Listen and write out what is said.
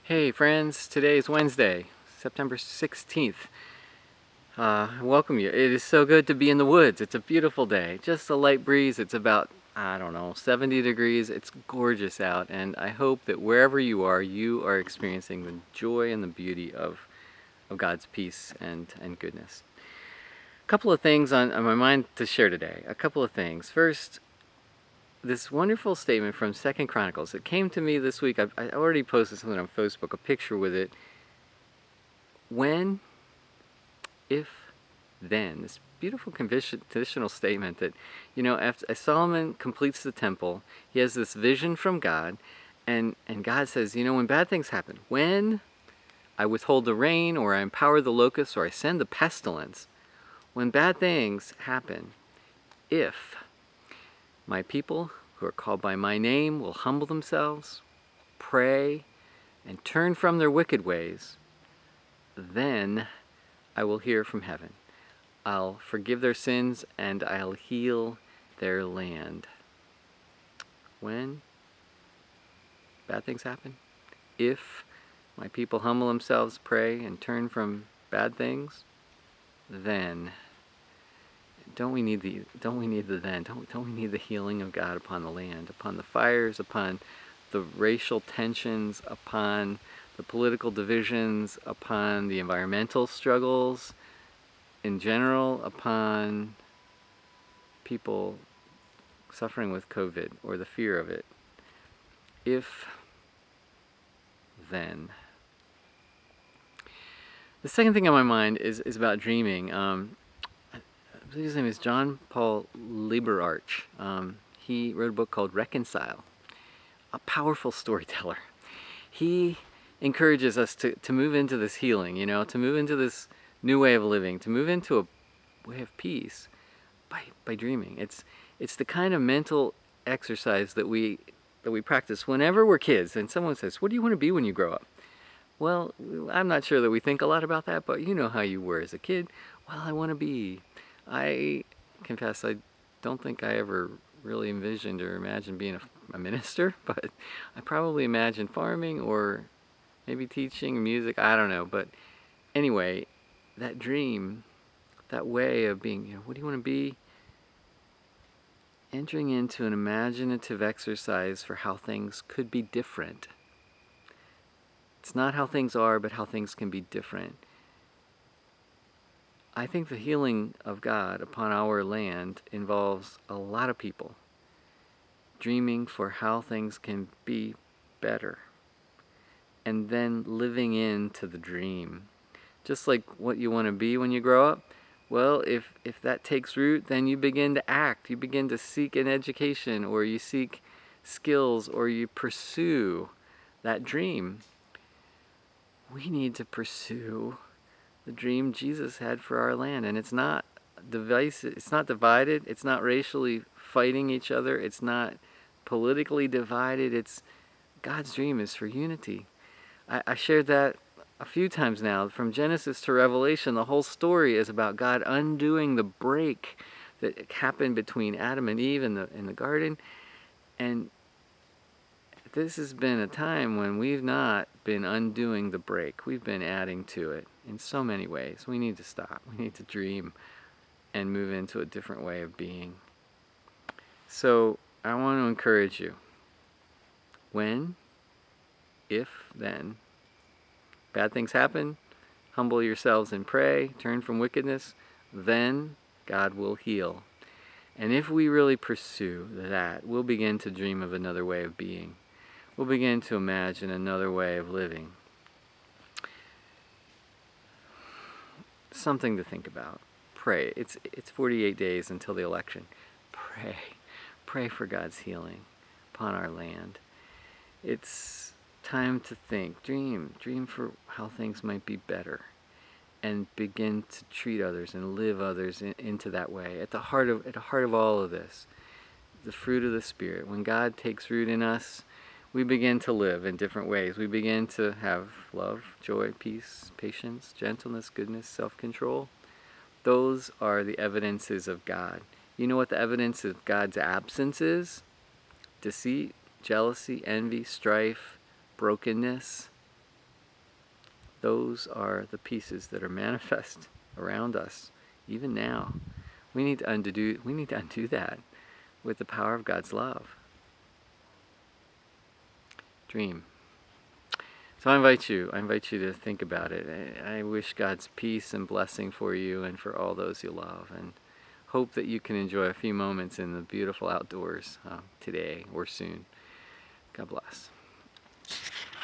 Hey friends, today is Wednesday, September 16th. I welcome you. It is so good to be in the woods. It's a beautiful day. Just a light breeze. It's about, I don't know, 70 degrees. It's gorgeous out, and I hope that wherever you are experiencing the joy and the beauty of God's peace and goodness. A couple of things on my mind to share today. A couple of things. First, this wonderful statement from Second Chronicles. It came to me this week. I already posted something on Facebook, a picture with it. When, if, then. This beautiful conditional statement that, as Solomon completes the temple, he has this vision from God, and God says, when bad things happen, when I withhold the rain, or I empower the locusts, or I send the pestilence, when bad things happen, if my people who are called by my name will humble themselves, pray, and turn from their wicked ways, then I will hear from heaven. I'll forgive their sins and I'll heal their land. When bad things happen, if my people humble themselves, pray, and turn from bad things, then don't we need the then? Don't we need the healing of God upon the land, upon the fires, upon the racial tensions, upon the political divisions, upon the environmental struggles in general, upon people suffering with COVID or the fear of it? If then. The second thing on my mind is about dreaming. I believe his name is John Paul Lieberarch. He wrote a book called Reconcile, a powerful storyteller. He encourages us to move into this healing, to move into this new way of living, to move into a way of peace by dreaming. It's the kind of mental exercise that we practice whenever we're kids, and someone says, "What do you want to be when you grow up?" Well, I'm not sure that we think a lot about that, but you know how you were as a kid. Well, I want to be. I confess I don't think I ever really envisioned or imagined being a minister, but I probably imagined farming or maybe teaching music. I don't know, but anyway, that dream, that way of being, what do you want to be? Entering into an imaginative exercise for how things could be different. It's not how things are, but how things can be different. I think the healing of God upon our land involves a lot of people dreaming for how things can be better and then living into the dream. Just like what you want to be when you grow up. Well, if that takes root, then you begin to act. You begin to seek an education, or you seek skills, or you pursue that dream. We need to pursue the dream Jesus had for our land, and it's not divisive, it's not divided, it's not racially fighting each other, it's not politically divided. It's God's dream is for unity. I shared that a few times now. From Genesis to Revelation, the whole story is about God undoing the break that happened between Adam and Eve in the garden. And this has been a time when we've not been undoing the break. We've been adding to it in so many ways. We need to stop. We need to dream and move into a different way of being. So I want to encourage you. When, if, then, bad things happen, humble yourselves and pray, turn from wickedness, then God will heal. And if we really pursue that, we'll begin to dream of another way of being. We'll begin to imagine another way of living. Something to think about. Pray. It's 48 days until the election. Pray. Pray for God's healing upon our land. It's time to think. Dream for how things might be better, and begin to treat others and live others into that way. At the heart of all of this, the fruit of the Spirit. When God takes root in us, we begin to live in different ways. We begin to have love, joy, peace, patience, gentleness, goodness, self-control. Those are the evidences of God. You know what the evidence of God's absence is? Deceit, jealousy, envy, strife, brokenness, those are the pieces that are manifest around us, even now. We need to undo that with the power of God's love. Dream. So I invite you to think about it. I wish God's peace and blessing for you and for all those you love, and hope that you can enjoy a few moments in the beautiful outdoors today or soon. God bless.